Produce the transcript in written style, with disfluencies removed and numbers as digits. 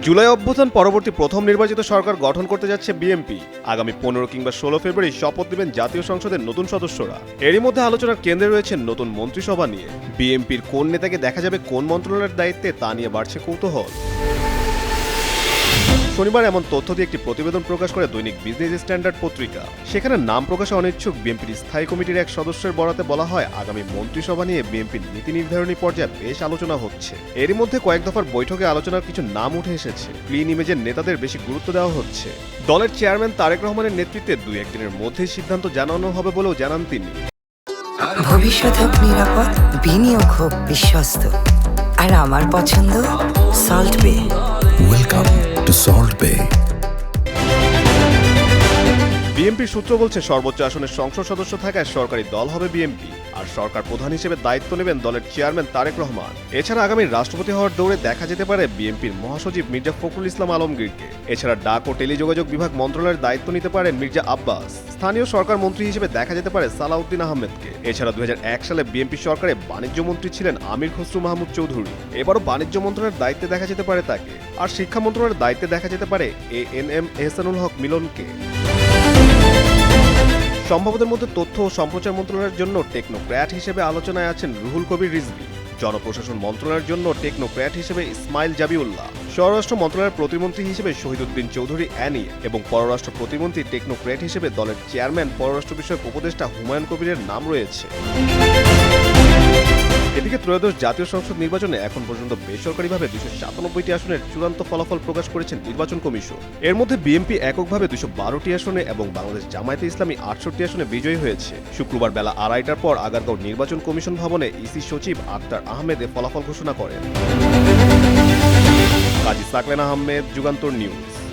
জুলাই অভ্যুত্থান পরবর্তী প্রথম নির্বাচিত সরকার গঠন করতে যাচ্ছে বিএনপি। আগামী 15 কিংবা 16 ফেব্রুয়ারি শপথ নেবেন জাতীয় সংসদের নতুন সদস্যরা। এরই মধ্যে আলোচনার কেন্দ্রে রয়েছে নতুন মন্ত্রিসভা নিয়ে। বিএনপির কোন নেতাকে দেখা যাবে কোন মন্ত্রণালয়ের দায়িত্বে তা নিয়ে বাড়ছে কৌতূহল। শনিবার এমন তথ্য দিয়ে একটি প্রতিবেদন প্রকাশ করে দৈনিক বিজনেস স্ট্যান্ডার্ড পত্রিকা। সেখানে নাম প্রকাশে অনিচ্ছুক বিএনপির স্থায়ী কমিটির এক সদস্যের বরাতে বলা হয়, আগামী মন্ত্রিসভা নিয়ে বিএনপির নীতি নির্ধারণী পর্যায়ে বেশ আলোচনা হচ্ছে। এরই মধ্যে কয়েক দফার বৈঠকে আলোচনার কিছু নাম উঠে এসেছে। ক্লিন ইমেজের নেতাদের বেশি গুরুত্ব দেওয়া হচ্ছে। দলের চেয়ারম্যান তারেক রহমানের নেতৃত্বে 2-1 দিনের মধ্যেই সিদ্ধান্ত জানানো হবে বলেও জানান তিনি। ভবিষ্যৎ হোক নিরাপদ, বিনিয়োগ হোক বিশ্বস্ত, আর আমার পছন্দ সল্ট বে। ওয়েলকাম টু সল্ট বে। বিএনপির সূত্র বলছে, সর্বোচ্চ আসনের সংসদ সদস্য থাকায় সরকারি দল হবে বিএনপি, আর সরকার প্রধান হিসেবে দায়িত্ব নেবেন দলের চেয়ারম্যান তারেক রহমান। এছাড়া আগামী রাষ্ট্রপতি হওয়ার দৌড়ে দেখা যেতে পারে বিএনপির মহাসচিব মির্জা ফখরুল ইসলাম আলমগীরকে। এছাড়া ডাক ও টেলিযোগাযোগ বিভাগ মন্ত্রণালয়ের দায়িত্ব নিতে পারেন মির্জা আব্বাস। স্থানীয় সরকার মন্ত্রী হিসেবে দেখা যেতে পারে সালাউদ্দিন আহমেদকে। এছাড়া 2001 সালে বিএনপি সরকারে বাণিজ্য মন্ত্রী ছিলেন আমির খসরু মাহমুদ চৌধুরী। এবারও বাণিজ্য মন্ত্রণালয়ের দায়িত্বে দেখা যেতে পারে তাকে। আর শিক্ষা মন্ত্রণালয়ের দায়িত্বে দেখা যেতে পারে এএনএম এহসানুল হক মিলনকে। সম্ভাবনার মধ্যে তথ্য ও সম্প্রচার মন্ত্রণালয়ের জন্য টেকনোক্র্যাট হিসেবে আলোচনায় আছেন রুহুল কবির রিজভী। জনপ্রশাসন মন্ত্রণালয়ের জন্য টেকনোক্র্যাট হিসেবে ইসমাইল জাবিউল্লাহ। স্বরাষ্ট্র মন্ত্রণালয়ের প্রতিমন্ত্রী হিসেবে শহীদুদ্দিন চৌধুরী অ্যানি এবং পররাষ্ট্র প্রতিমন্ত্রী টেকনোক্র্যাট হিসেবে দলের চেয়ারম্যান পররাষ্ট্র বিষয়ক উপদেষ্টা হুমায়ুন কবিরের নাম রয়েছে। এদিকে ত্রয়োদশ জাতীয় সংসদ নির্বাচনে এখন পর্যন্ত বেসরকারিভাবে 297টি আসনের চূড়ান্ত ফলাফল প্রকাশ করেছেন নির্বাচন কমিশন। এর মধ্যে বিএনপি এককভাবে 212টি আসনে এবং বাংলাদেশ জামায়াতে ইসলামী 68টি আসনে বিজয়ী হয়েছে। শুক্রবার বেলা 2:30টার পর আগারগাঁও নির্বাচন কমিশন ভবনে ইসি সচিব আক্তার আহমেদ এ ফলাফল ঘোষণা করেন। কাজী সাকলেন আহমেদ, যুগান্তর নিউজ।